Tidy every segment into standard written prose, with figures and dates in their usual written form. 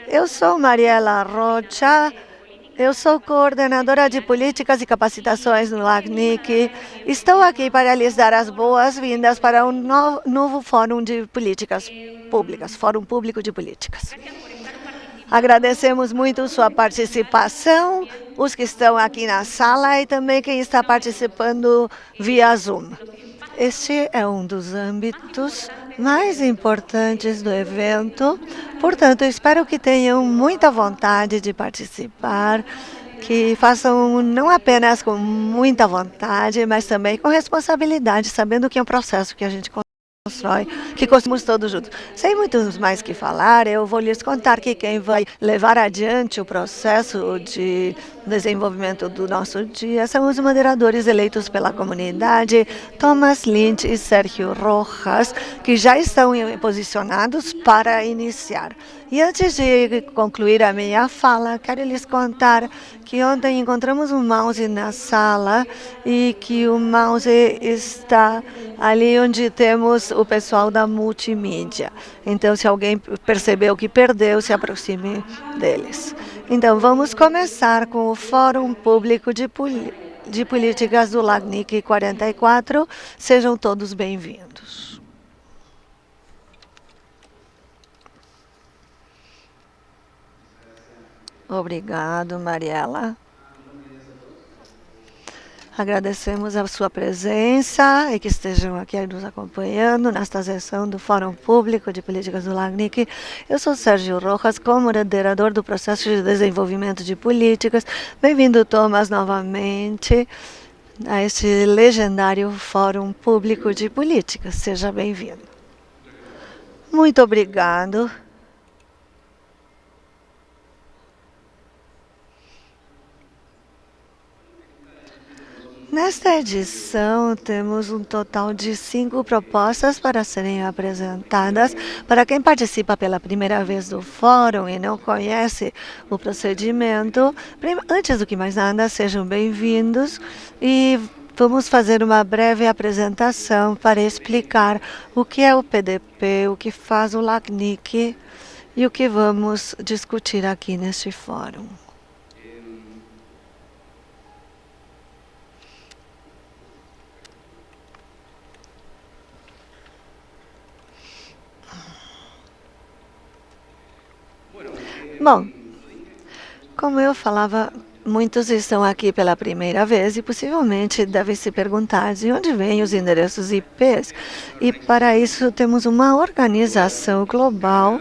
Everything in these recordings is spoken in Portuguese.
Eu sou Mariela Rocha, eu sou coordenadora de políticas e capacitações no LACNIC. Estou aqui para lhes dar as boas-vindas para um novo Fórum de Políticas Públicas, Fórum Público de Políticas. Agradecemos muito sua participação, os que estão aqui na sala e também quem está participando via Zoom. Este é um dos âmbitos mais importantes do evento, portanto, espero que tenham muita vontade de participar, que façam não apenas com muita vontade, mas também com responsabilidade, sabendo que é um processo que a gente constrói, que construímos todos juntos. Sem muito mais que falar, eu vou lhes contar que quem vai levar adiante o processo de desenvolvimento do nosso dia são os moderadores eleitos pela comunidade, Thomas Lynch e Sérgio Rojas, que já estão posicionados para iniciar. E antes de concluir a minha fala, quero lhes contar que ontem encontramos um mouse na sala e que o mouse está ali onde temos o pessoal da multimídia. Então, se alguém percebeu que perdeu, se aproxime deles. Então, vamos começar com o Fórum Público de Políticas do LACNIC 44. Sejam todos bem-vindos. Obrigado, Mariela. Agradecemos a sua presença e que estejam aqui nos acompanhando nesta sessão do Fórum Público de Políticas do LACNIC. Eu sou Sérgio Rojas, co-moderador do processo de desenvolvimento de políticas. Bem-vindo, Thomas, novamente a este legendário Fórum Público de Políticas. Seja bem-vindo. Muito obrigado. Nesta edição, temos um total de 5 propostas para serem apresentadas. Para quem participa pela primeira vez do fórum e não conhece o procedimento, antes do que mais nada, sejam bem-vindos e vamos fazer uma breve apresentação para explicar o que é o PDP, o que faz o LACNIC e o que vamos discutir aqui neste fórum. Bom, como eu falava, muitos estão aqui pela primeira vez e possivelmente devem se perguntar de onde vêm os endereços IPs. E para isso temos uma organização global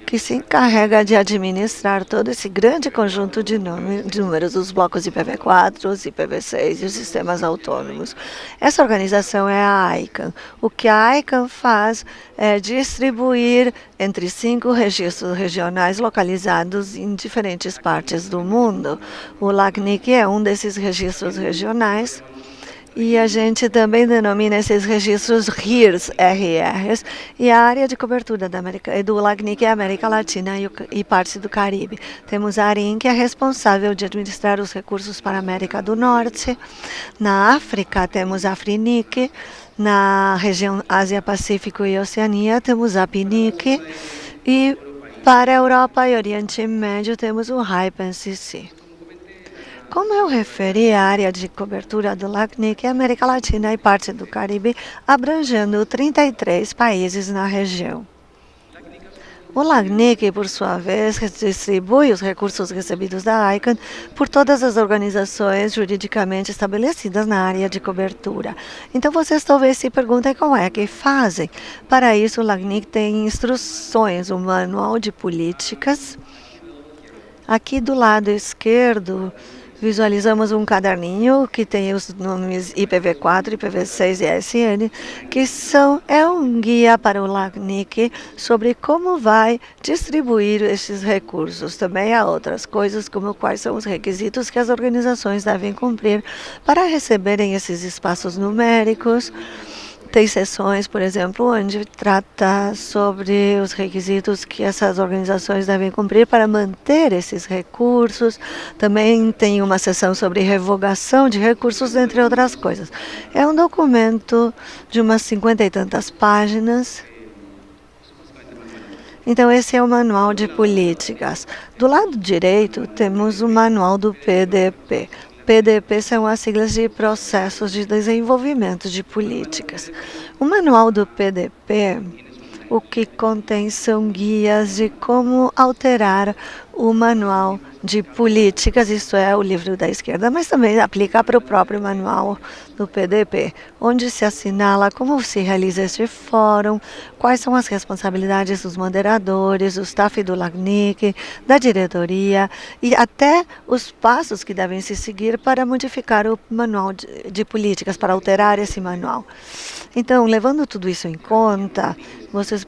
que se encarrega de administrar todo esse grande conjunto de números, os blocos IPv4, os IPv6 e os sistemas autônomos. Essa organização é a ICANN. O que a ICANN faz é distribuir entre 5 registros regionais localizados em diferentes partes do mundo. O LACNIC é um desses registros regionais. E a gente também denomina esses registros RIRs, RRs, e a área de cobertura do LACNIC é a América Latina e parte do Caribe. Temos a ARIN, que é responsável de administrar os recursos para a América do Norte. Na África, temos a AFRINIC. Na região Ásia-Pacífico e Oceania, temos a PNIC. E para a Europa e Oriente Médio, temos o HIPANCC. Como eu referi, a área de cobertura do LACNIC é a América Latina e parte do Caribe, abrangendo 33 países na região. O LACNIC, por sua vez, distribui os recursos recebidos da ICANN por todas as organizações juridicamente estabelecidas na área de cobertura. Então, vocês talvez se perguntem como é que fazem. Para isso, o LACNIC tem instruções, um manual de políticas. Aqui do lado esquerdo, visualizamos um caderninho que tem os nomes IPv4, IPv6 e ASN, que é um guia para o LACNIC sobre como vai distribuir esses recursos. Também há outras coisas, como quais são os requisitos que as organizações devem cumprir para receberem esses espaços numéricos. Tem sessões, por exemplo, onde trata sobre os requisitos que essas organizações devem cumprir para manter esses recursos. Também tem uma sessão sobre revogação de recursos, entre outras coisas. É um documento de umas 50 e tantas páginas. Então, esse é o manual de políticas. Do lado direito, temos o manual do PDP. PDP são as siglas de Processos de Desenvolvimento de Políticas. O manual do PDP, o que contém são guias de como alterar o manual de políticas, isto é, o livro da esquerda, mas também aplica para o próprio manual do PDP, onde se assinala como se realiza este fórum, quais são as responsabilidades dos moderadores, do staff do LACNIC, da diretoria e até os passos que devem se seguir para modificar o manual de políticas, para alterar esse manual. Então, levando tudo isso em conta, vocês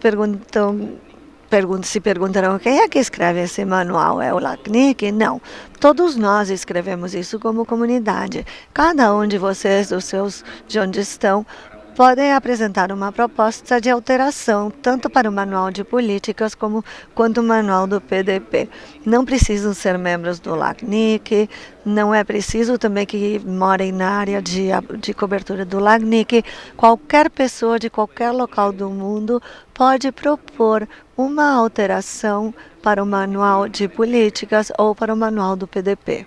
se perguntarão quem é que escreve esse manual? É o LACNIC? Não. Todos nós escrevemos isso como comunidade. Cada um de vocês, de onde estão, podem apresentar uma proposta de alteração, tanto para o manual de políticas quanto o manual do PDP. Não precisam ser membros do LACNIC, não é preciso também que morem na área de cobertura do LACNIC. Qualquer pessoa de qualquer local do mundo pode propor uma alteração para o manual de políticas ou para o manual do PDP.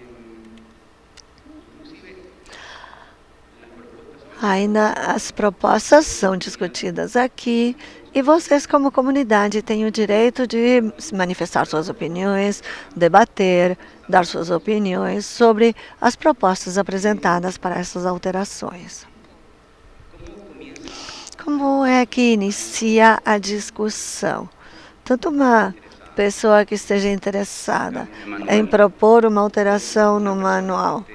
Ainda as propostas são discutidas aqui e vocês, como comunidade, têm o direito de manifestar suas opiniões, debater, dar suas opiniões sobre as propostas apresentadas para essas alterações. Como é que inicia a discussão? Tanto uma pessoa que esteja interessada em propor uma alteração no manual,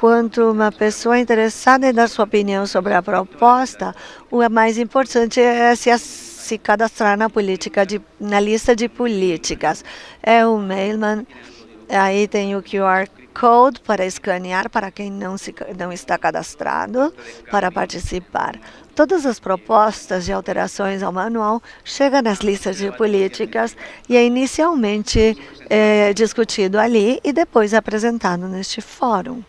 quanto uma pessoa interessada em dar sua opinião sobre a proposta, o mais importante é se cadastrar na lista de políticas. É o Mailman, aí tem o QR Code para escanear para quem não está cadastrado para participar. Todas as propostas de alterações ao manual chegam nas listas de políticas e é inicialmente discutido ali e depois apresentado neste fórum.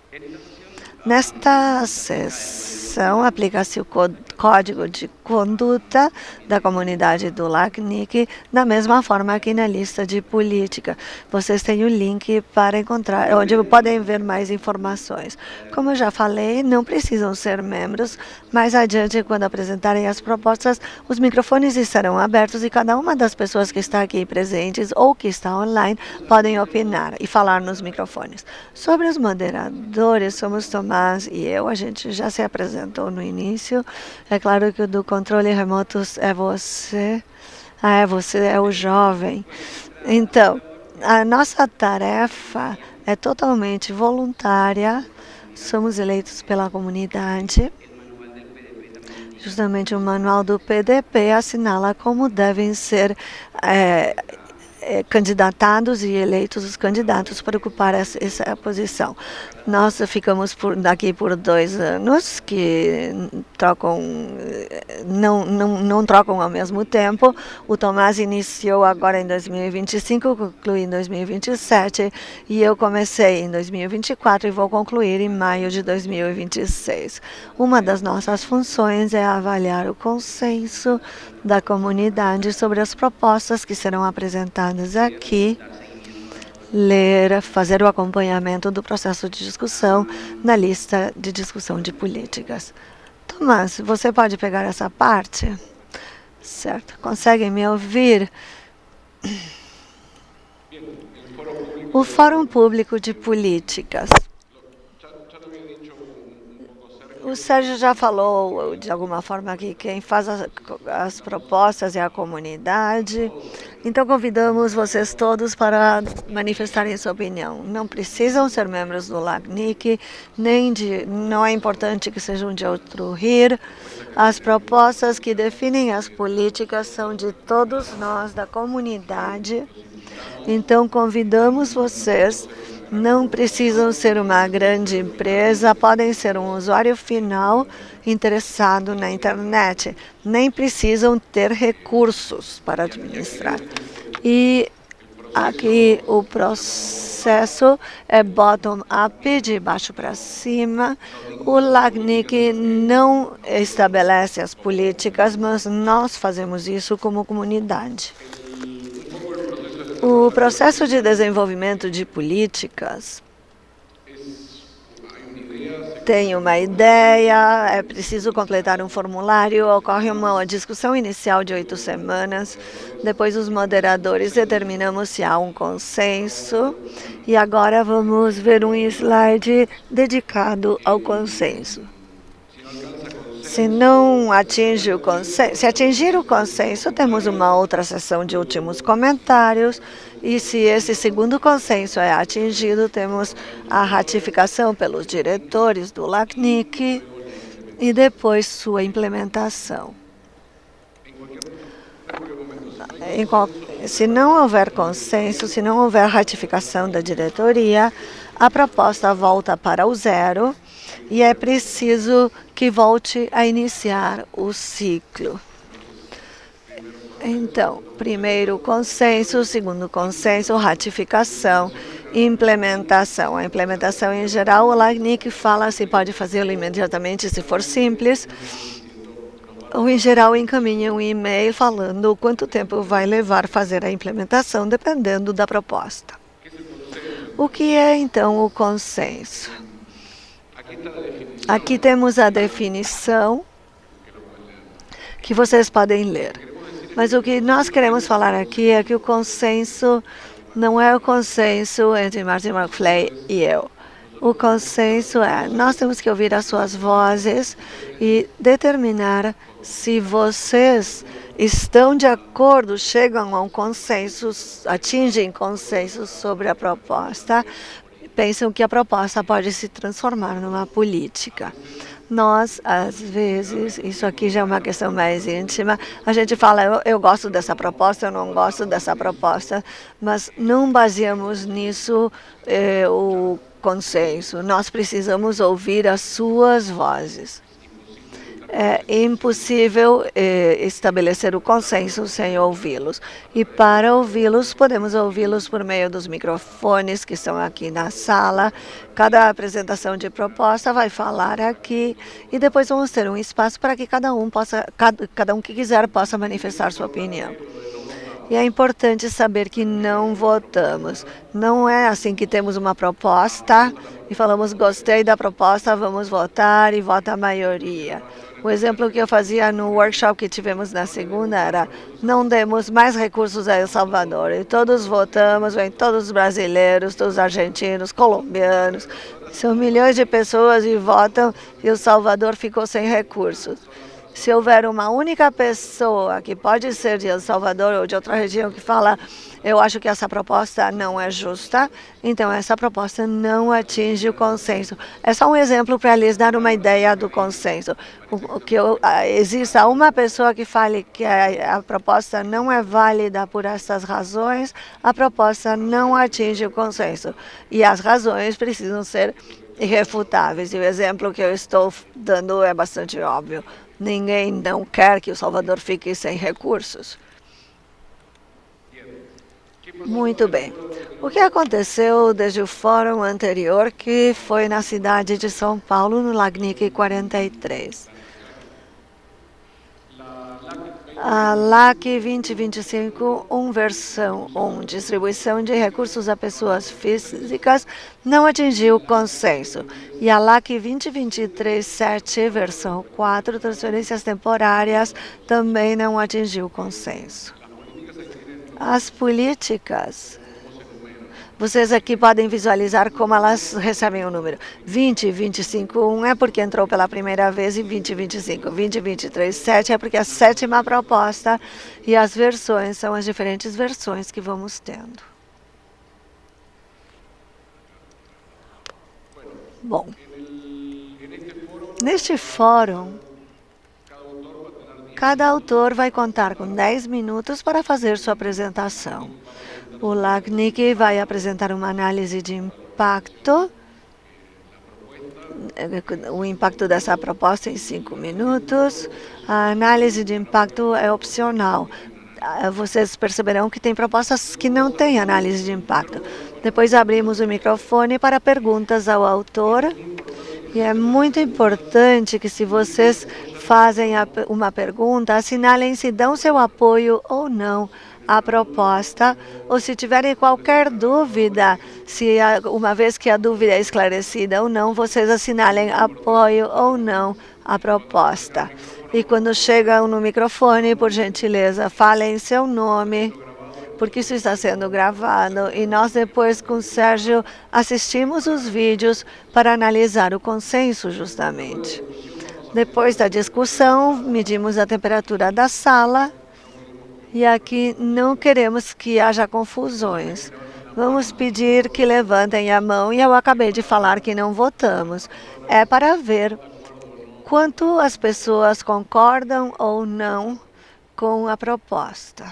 Nesta sessão, aplica-se o código de conduta da comunidade do LACNIC, da mesma forma que na lista de política. Vocês têm o link para encontrar, onde podem ver mais informações. Como eu já falei, não precisam ser membros. Mais adiante, quando apresentarem as propostas, os microfones estarão abertos e cada uma das pessoas que está aqui presentes ou que está online podem opinar e falar nos microfones. Sobre os moderadores, somos Tomás e eu, a gente já se apresentou no início. É claro que o do controle remoto é você. Você é o jovem. Então, a nossa tarefa é totalmente voluntária. Somos eleitos pela comunidade. Justamente o manual do PDP assinala como devem ser candidatados e eleitos os candidatos para ocupar essa posição. Nós ficamos aqui por 2 anos, que não trocam ao mesmo tempo. O Tomás iniciou agora em 2025, conclui em 2027, e eu comecei em 2024 e vou concluir em maio de 2026. Uma das nossas funções é avaliar o consenso da comunidade sobre as propostas que serão apresentadas aqui, fazer o acompanhamento do processo de discussão na lista de discussão de políticas. Tomás, você pode pegar essa parte? Certo. Conseguem me ouvir? O Fórum Público de Políticas. O Sérgio já falou, de alguma forma, que quem faz as propostas é a comunidade. Então, convidamos vocês todos para manifestarem sua opinião. Não precisam ser membros do LACNIC, não é importante que sejam de outro RIR. As propostas que definem as políticas são de todos nós, da comunidade. Então, convidamos vocês. Não precisam ser uma grande empresa, podem ser um usuário final interessado na internet. Nem precisam ter recursos para administrar. E aqui o processo é bottom-up, de baixo para cima. O LACNIC não estabelece as políticas, mas nós fazemos isso como comunidade. O processo de desenvolvimento de políticas tem uma ideia, é preciso completar um formulário, ocorre uma discussão inicial de 8 semanas, depois os moderadores determinamos se há um consenso, e agora vamos ver um slide dedicado ao consenso. Se não atinge o consenso, se atingir o consenso, temos uma outra sessão de últimos comentários. E se esse segundo consenso é atingido, temos a ratificação pelos diretores do LACNIC e depois sua implementação. Se não houver consenso, se não houver ratificação da diretoria, a proposta volta para o zero e é preciso que volte a iniciar o ciclo. Então, primeiro consenso, segundo consenso, ratificação, implementação. A implementação em geral, o LACNIC fala se pode fazê-lo imediatamente se for simples, ou em geral encaminha um e-mail falando quanto tempo vai levar fazer a implementação, dependendo da proposta. O que é então o consenso? Aqui temos a definição que vocês podem ler. Mas o que nós queremos falar aqui é que o consenso não é o consenso entre Martin McFly e eu. O consenso é, nós temos que ouvir as suas vozes e determinar se vocês estão de acordo, chegam a um consenso, atingem consenso sobre a proposta, pensam que a proposta pode se transformar numa política. Nós, às vezes, isso aqui já é uma questão mais íntima, a gente fala, eu gosto dessa proposta, eu não gosto dessa proposta, mas não baseamos nisso o consenso. Nós precisamos ouvir as suas vozes. É impossível estabelecer o consenso sem ouvi-los. E para ouvi-los, podemos ouvi-los por meio dos microfones que estão aqui na sala. Cada apresentação de proposta vai falar aqui e depois vamos ter um espaço para que cada um que quiser possa manifestar sua opinião. E é importante saber que não votamos. Não é assim que temos uma proposta e falamos, gostei da proposta, vamos votar e vota a maioria. O exemplo que eu fazia no workshop que tivemos na segunda era, não demos mais recursos a El Salvador. E todos votamos, vem todos os brasileiros, todos os argentinos, colombianos. São milhões de pessoas e votam e El Salvador ficou sem recursos. Se houver uma única pessoa que pode ser de El Salvador ou de outra região que fala, eu acho que essa proposta não é justa, então essa proposta não atinge o consenso. É só um exemplo para lhes dar uma ideia do consenso. Exista uma pessoa que fale que a proposta não é válida por essas razões, a proposta não atinge o consenso. E as razões precisam ser irrefutáveis. E o exemplo que eu estou dando é bastante óbvio. Ninguém não quer que o Salvador fique sem recursos. Muito bem. O que aconteceu desde o fórum anterior, que foi na cidade de São Paulo, no LACNIC 43? A LAC 2025, versão 1, distribuição de recursos a pessoas físicas, não atingiu consenso. E a LAC 2023, 7, versão 4, transferências temporárias, também não atingiu consenso. As políticas, vocês aqui podem visualizar como elas recebem o número. 2025-1 é porque entrou pela primeira vez em 2025. 2023-7 é porque é a sétima proposta e as versões são as diferentes versões que vamos tendo. Bom, neste fórum, cada autor vai contar com 10 minutos para fazer sua apresentação. O LACNIC vai apresentar uma análise de impacto, o impacto dessa proposta em 5 minutos. A análise de impacto é opcional. Vocês perceberão que tem propostas que não têm análise de impacto. Depois abrimos o microfone para perguntas ao autor. E é muito importante que, se vocês fazem uma pergunta, assinalem se dão seu apoio ou não a proposta, ou se tiverem qualquer dúvida, uma vez que a dúvida é esclarecida ou não, vocês assinalem apoio ou não à proposta. E quando chegam no microfone, por gentileza, falem seu nome, porque isso está sendo gravado e nós depois com o Sérgio assistimos os vídeos para analisar o consenso justamente. Depois da discussão, medimos a temperatura da sala e aqui não queremos que haja confusões. Vamos pedir que levantem a mão e eu acabei de falar que não votamos. É para ver quanto as pessoas concordam ou não com a proposta.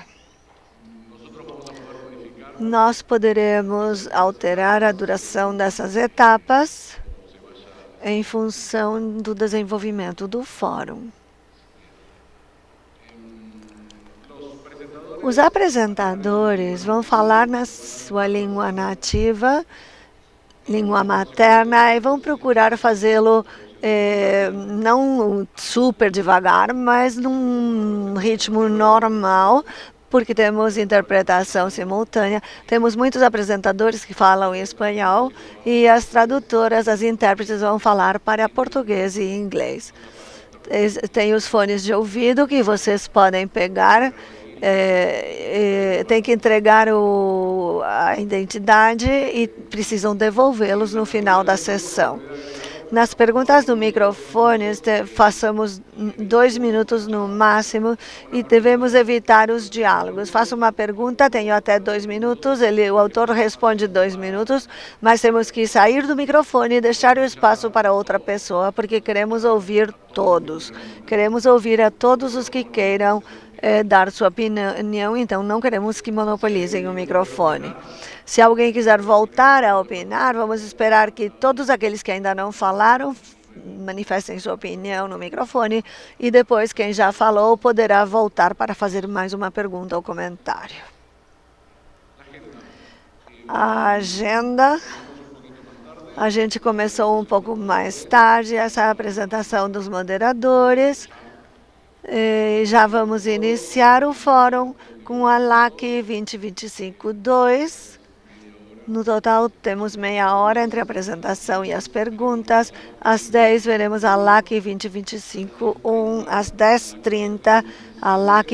Nós poderemos alterar a duração dessas etapas em função do desenvolvimento do fórum. Os apresentadores vão falar na sua língua nativa, língua materna, e vão procurar fazê-lo não super devagar, mas num ritmo normal, porque temos interpretação simultânea. Temos muitos apresentadores que falam em espanhol e as tradutoras, as intérpretes vão falar para português e inglês. Tem os fones de ouvido que vocês podem pegar, tem que entregar a identidade e precisam devolvê-los no final da sessão. Nas perguntas do microfone, façamos 2 minutos no máximo e devemos evitar os diálogos. Faço uma pergunta, tenho até 2 minutos, o autor responde 2 minutos, mas temos que sair do microfone e deixar o espaço para outra pessoa, porque queremos ouvir todos. Queremos ouvir a todos os que queiram dar sua opinião, então não queremos que monopolizem o microfone. Se alguém quiser voltar a opinar, vamos esperar que todos aqueles que ainda não falaram manifestem sua opinião no microfone e depois quem já falou poderá voltar para fazer mais uma pergunta ou comentário. A agenda, a gente começou um pouco mais tarde, essa é a apresentação dos moderadores. Já vamos iniciar o fórum com a LAC 2025-2. No total, temos meia hora entre a apresentação e as perguntas. Às 10, veremos a LAC 2025-1. Às 10h30, a LAC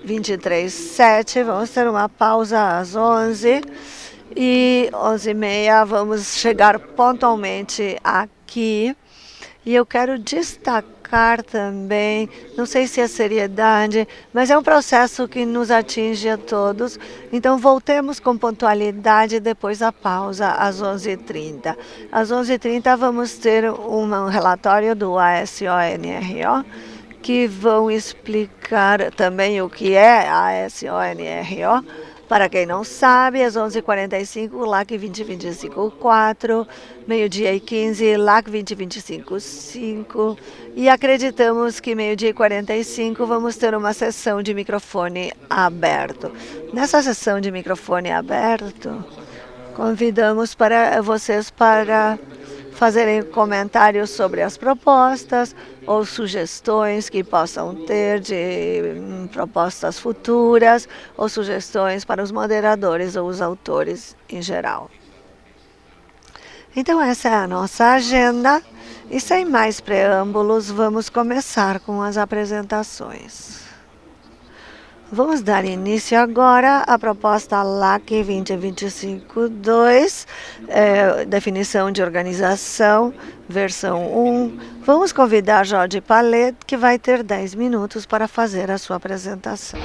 2023-7. Vamos ter uma pausa às 11. E 11h30, vamos chegar pontualmente aqui. E eu quero destacar também, não sei se é seriedade, mas é um processo que nos atinge a todos. Então, voltemos com pontualidade depois da pausa, às 11h30. Às 11h30, vamos ter um relatório do ASONRO, que vão explicar também o que é a ASONRO. Para quem não sabe, às 11h45, LAC 2025-4, meio-dia e 15, LAC 2025-5, e acreditamos que meio-dia e 45 vamos ter uma sessão de microfone aberto. Nessa sessão de microfone aberto, convidamos vocês para fazerem comentários sobre as propostas ou sugestões que possam ter de propostas futuras ou sugestões para os moderadores ou os autores em geral. Então essa é a nossa agenda e sem mais preâmbulos vamos começar com as apresentações. Vamos dar início agora à proposta LAC 2025-2, definição de organização, versão 1. Vamos convidar Jorge Palet, que vai ter 10 minutos para fazer a sua apresentação.